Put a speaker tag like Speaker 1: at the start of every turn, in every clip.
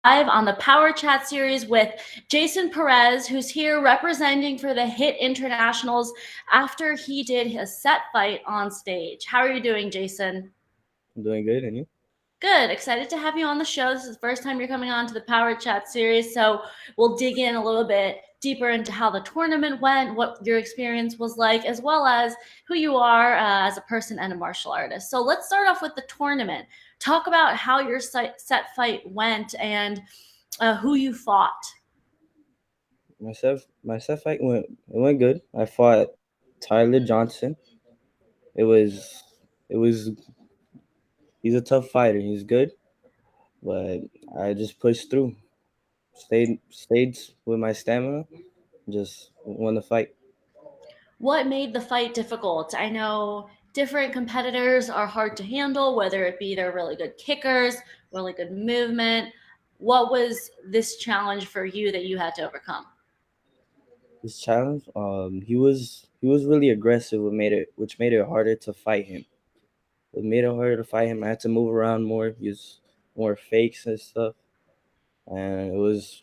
Speaker 1: on the Power Chat series with Jayson Perez, who's here representing for the Hit Internationals after he did his set fight on stage. How are you doing, Jayson?
Speaker 2: I'm doing good, and you?
Speaker 1: Good. Excited to have you on the show. This is the first time you're coming on to the Power Chat series, so we'll dig in a little bit deeper into how the tournament went, what your experience was like, as well as who you are as a person and a martial artist. So let's start off with the tournament. Talk about how your set fight went and who you fought.
Speaker 2: My set fight went good. I fought Tyler Johnson. It was it was he's a tough fighter. He's good, but I just pushed through. Stayed with my stamina. Just won the fight.
Speaker 1: What made the fight difficult? I know different competitors are hard to handle, whether it be they're really good kickers, really good movement. What was this challenge for you that you had to overcome?
Speaker 2: This challenge, he was really aggressive, which made it harder to fight him. It made it harder to fight him. I had to move around more, use more fakes and stuff, and it was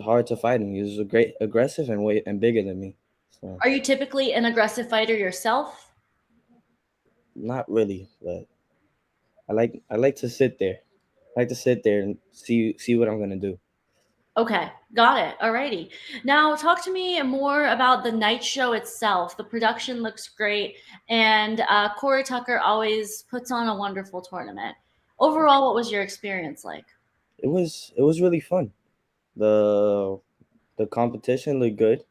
Speaker 2: hard to fight him. He was a great aggressive and bigger than me. So
Speaker 1: Are you typically an aggressive fighter yourself?
Speaker 2: not really, but I like to sit there. I like to sit there and see what I'm gonna do.
Speaker 1: Okay, got it. Alrighty. Now, talk to me more about the night show itself. The production looks great, and Corey Tucker always puts on a wonderful tournament. Overall, what was your experience like?
Speaker 2: It was really fun. The competition looked good.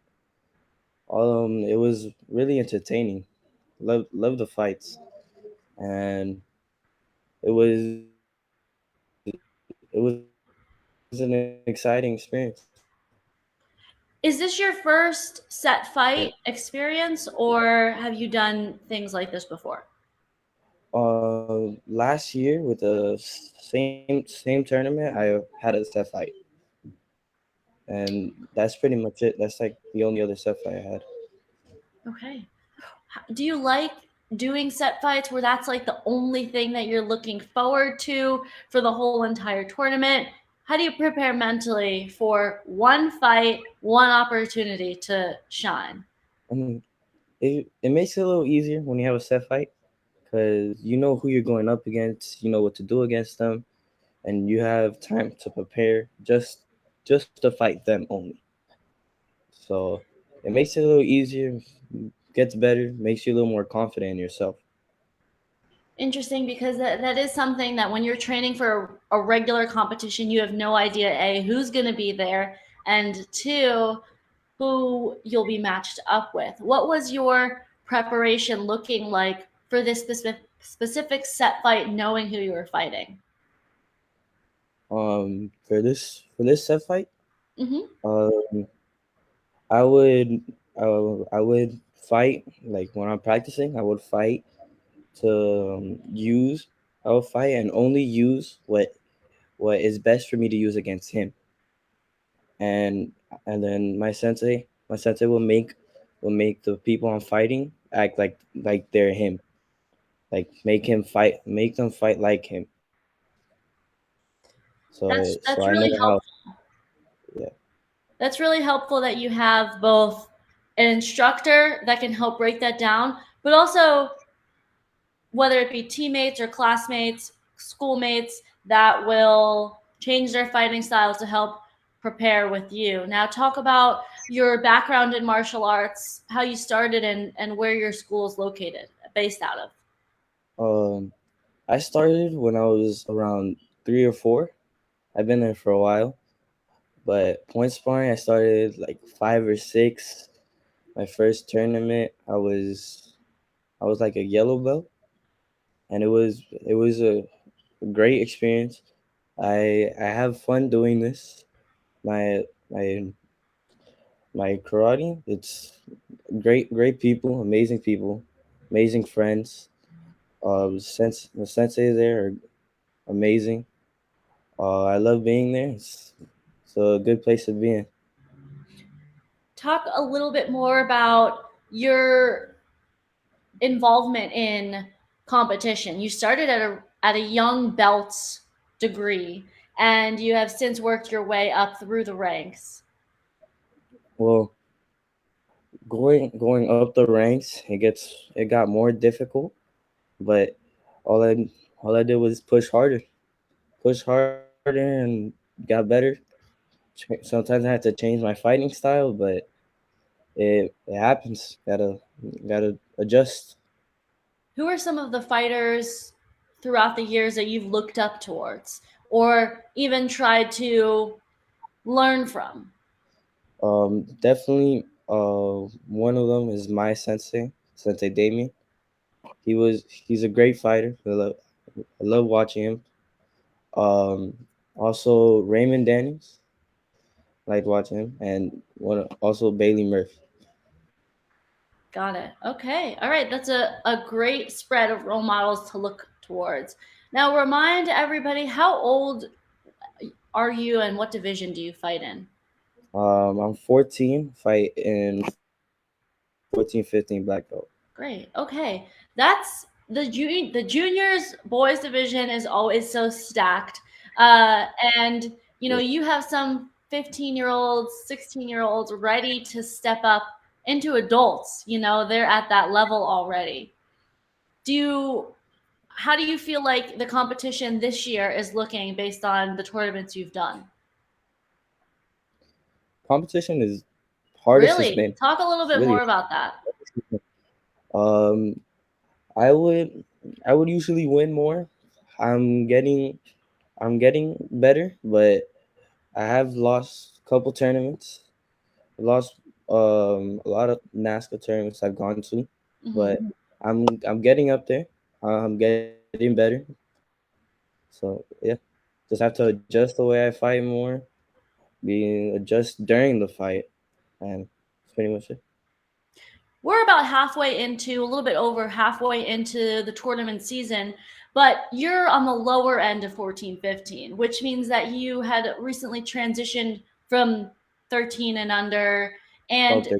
Speaker 2: It was really entertaining. Love the fights, and it was an exciting experience.
Speaker 1: Is this your first set fight experience, or have you done things like this before?
Speaker 2: Last year with the same tournament, I had a set fight, and that's pretty much it. That's like the only other set fight I had.
Speaker 1: Okay. Do you like doing set fights where that's like the only thing that you're looking forward to for the whole entire tournament? How do you prepare mentally for one fight, one opportunity to shine?
Speaker 2: I mean, it makes it a little easier when you have a set fight because you know who you're going up against, you know what to do against them, and you have time to prepare just to fight them only. So it makes it a little easier, gets better, makes you a little more confident in yourself.
Speaker 1: Interesting, because that is something that when you're training for a regular competition, you have no idea A, who's going to be there, and two, who you'll be matched up with. What was your preparation looking like for this specific set fight, knowing who you were fighting?
Speaker 2: For this set fight,
Speaker 1: Mm-hmm.
Speaker 2: um, I would I would fight like when I'm practicing. I would fight to use. I would fight and only use what is best for me to use against him. And and then my sensei will make the people I'm fighting act like they're him. Like make them fight like him. So I
Speaker 1: That's
Speaker 2: know
Speaker 1: really
Speaker 2: how.
Speaker 1: helpful.
Speaker 2: Yeah.
Speaker 1: That's really helpful that you have both an instructor that can help break that down, but also whether it be teammates or classmates, schoolmates that will change their fighting styles to help prepare with you. Now, talk about your background in martial arts, how you started, and where your school is located, based out of.
Speaker 2: Um, I started when I was around 3 or 4. I've been there for a while, but point sparring I started like 5 or 6. My first tournament, I was like a yellow belt, and it was a great experience. I have fun doing this. My my my karate, it's great people, amazing friends. The sensei there are amazing. I love being there. It's a good place to be in.
Speaker 1: Talk a little bit more about your involvement in competition. You started at a young belts degree, and you have since worked your way up through the ranks.
Speaker 2: Well, going up the ranks, it got more difficult, but all I all I did was push harder, and got better. Sometimes I had to change my fighting style, but it happens. Gotta adjust.
Speaker 1: Who are some of the fighters throughout the years that you've looked up towards or even tried to learn from?
Speaker 2: Definitely. One of them is my Sensei Damien. He's a great fighter. I love watching him. Also Raymond Daniels, liked watching him, and also Bailey Murphy.
Speaker 1: Got it. Okay. All right. That's a great spread of role models to look towards. Now, remind everybody, how old are you and what division do you fight in?
Speaker 2: I'm 14, fight in 14-15 black belt.
Speaker 1: Great. Okay. That's the juniors boys division is always so stacked. Uh, and
Speaker 2: Yeah.
Speaker 1: you have some 15-year-olds, 16-year-olds ready to step up into adults. They're at that level already. Do you How do you feel like the competition this year is looking based on the tournaments you've done?
Speaker 2: Competition is hardest it's
Speaker 1: Really?
Speaker 2: been.
Speaker 1: Talk a little
Speaker 2: It's
Speaker 1: bit
Speaker 2: really
Speaker 1: more about that.
Speaker 2: um I would I would usually win more. I'm getting I'm getting better, but I have lost a couple tournaments. I lost a lot of NASCAR tournaments I've gone to,
Speaker 1: Hmm.
Speaker 2: but I'm getting up there. I'm getting better. So yeah, just have to adjust the way I fight more, be adjust during the fight, and that's pretty much it.
Speaker 1: We're about halfway into, a little bit over halfway into the tournament season, but you're on the lower end of 14, 15, which means that you had recently transitioned from 13 and under and
Speaker 2: 12-13.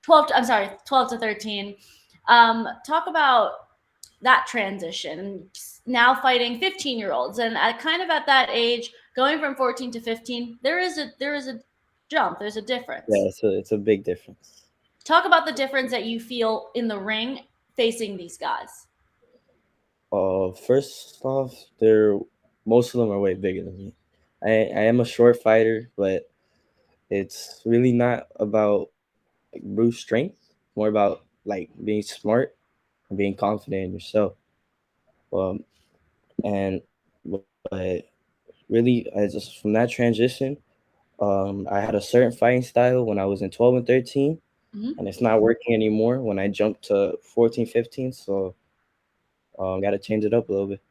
Speaker 1: 12 to, I'm sorry, 12 to 13. Talk about that transition, now fighting 15-year-olds, and at that age, going from 14 to 15, there is a jump, there's a
Speaker 2: Yeah,
Speaker 1: difference.
Speaker 2: it's a big difference.
Speaker 1: Talk about the difference that you feel in the ring facing these guys.
Speaker 2: First off, they're most of them are way bigger than me. I am a short fighter, but it's really not about like brute strength. More about like being smart and being confident in yourself. Um, and but really, I just from that transition, I had a certain fighting style when I was in 12 and 13,
Speaker 1: Mhm.
Speaker 2: and it's not working anymore when I jumped to 14, 15. So got to change it up a little bit.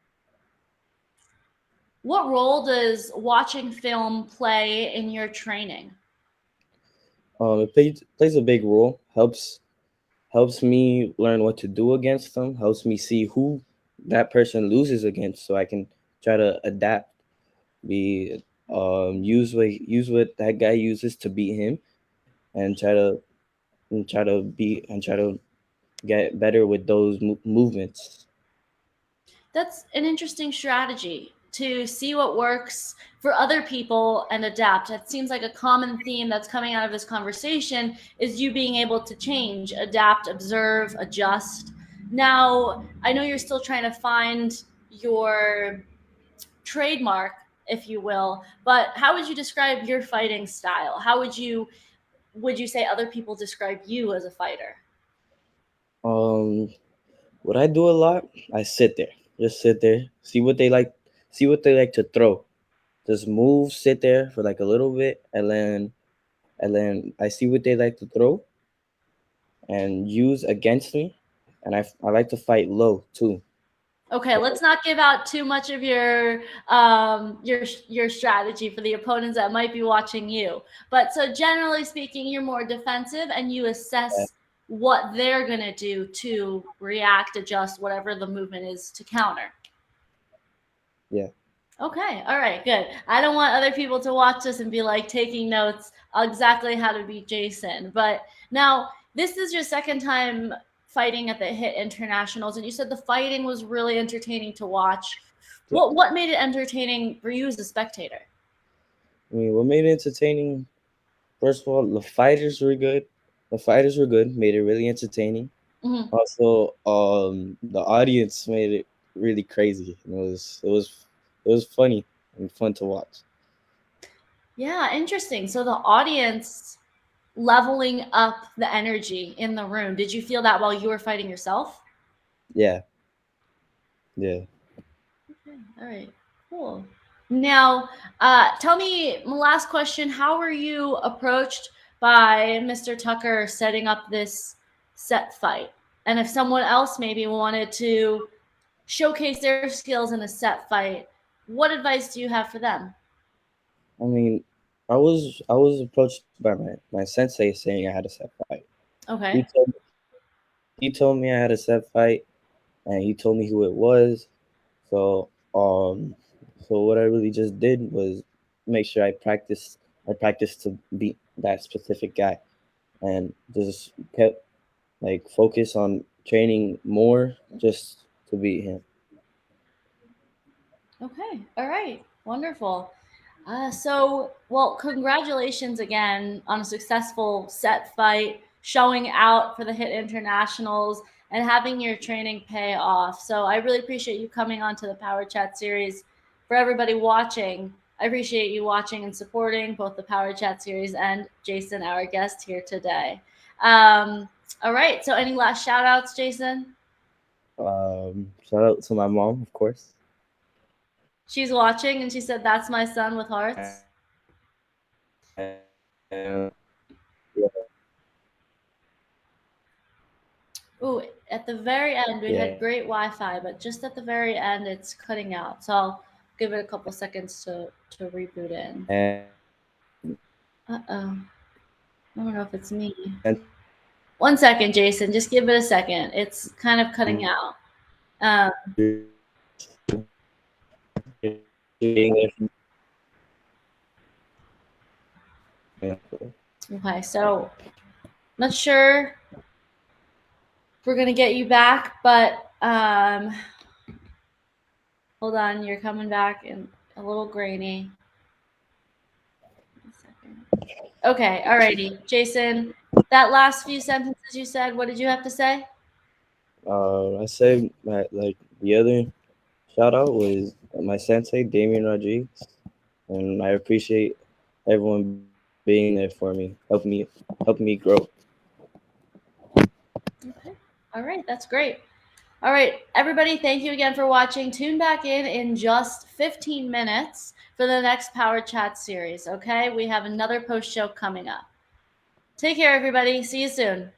Speaker 1: What role does watching film play in your training?
Speaker 2: Plays a big role. Helps me learn what to do against them. Helps me see who that person loses against, so I can try to adapt. Be use what that guy uses to beat him, and try to get better with those movements.
Speaker 1: That's an interesting strategy to see what works for other people and adapt. It seems like a common theme that's coming out of this conversation is you being able to change, adapt, observe, adjust. Now, I know you're still trying to find your trademark, if you will, but how would you describe your fighting style? How would you say other people describe you as a fighter?
Speaker 2: Um, what I do a lot, I sit there, just sit there, see what they like to throw. Just move, sit there for like a little bit, and then I see what they like to throw and use against me, and I like to fight low too.
Speaker 1: Okay,
Speaker 2: So
Speaker 1: let's not give out too much of your strategy for the opponents that might be watching you. But so generally speaking, you're more defensive and you
Speaker 2: yeah,
Speaker 1: assess what they're gonna do to react, adjust, whatever the movement is to counter.
Speaker 2: yeah.
Speaker 1: Okay, all right, good. I don't want other people to watch this and be like taking notes exactly how to beat Jayson. But now, this is your second time fighting at the Hit Internationals, and you said the fighting was really entertaining to watch. What made it entertaining for you as a spectator?
Speaker 2: I mean, what made it entertaining? First of all, the fighters were good. The fighters were good, made it really entertaining.
Speaker 1: Mm-hmm.
Speaker 2: Also, the audience made it really crazy. It was funny and fun to watch.
Speaker 1: Yeah, interesting. So the audience leveling up the energy in the room. Did you feel that while you were fighting yourself?
Speaker 2: Yeah, yeah.
Speaker 1: Okay. All right. Cool. Now, tell me, my last question: how were you approached by Mr. Tucker setting up this set fight? And if someone else maybe wanted to showcase their skills in a set fight, what advice do you have for them?
Speaker 2: I mean, I was approached by my sensei saying I had a set fight. He
Speaker 1: Okay.
Speaker 2: told he told me I had a set fight, and he told me who it was. So so what I really just did was make sure I practiced to beat that specific guy, and just kept like focus on training more just to beat him.
Speaker 1: Okay. All right. Wonderful. Well, congratulations again on a successful set fight, showing out for the Hit Internationals, and having your training pay off. So, I really appreciate you coming on to the Power Chat series. For everybody watching, I appreciate you watching and supporting both the Power Chat series and Jayson, our guest here today. All right. So, any last shout outs, Jayson?
Speaker 2: Shout out to my mom, of course.
Speaker 1: She's watching and she said, "That's my son with hearts."
Speaker 2: And
Speaker 1: Ooh, at the very end, we had
Speaker 2: yeah,
Speaker 1: great Wi-Fi, but just at the very end, it's cutting out. So I'll give it a couple seconds to reboot in.
Speaker 2: and
Speaker 1: Uh-oh. I don't know if it's me.
Speaker 2: and
Speaker 1: 1 second, Jayson. Just give it a second. It's kind of cutting out. Um,
Speaker 2: being there for me.
Speaker 1: okay, so not sure if we're gonna get you back, but hold on. You're coming back and a little grainy. 1 second. Okay, alrighty, Jayson. That last few sentences you said, what did you have to say?
Speaker 2: I said like the other shout out was my sensei Damian Rodriguez, and I appreciate everyone being there for me, helping me grow.
Speaker 1: Okay. All right, that's great. All right, everybody, thank you again for watching. Tune back in just 15 minutes for the next Power Chat series, okay? We have another post show coming up. Take care, everybody. See you soon.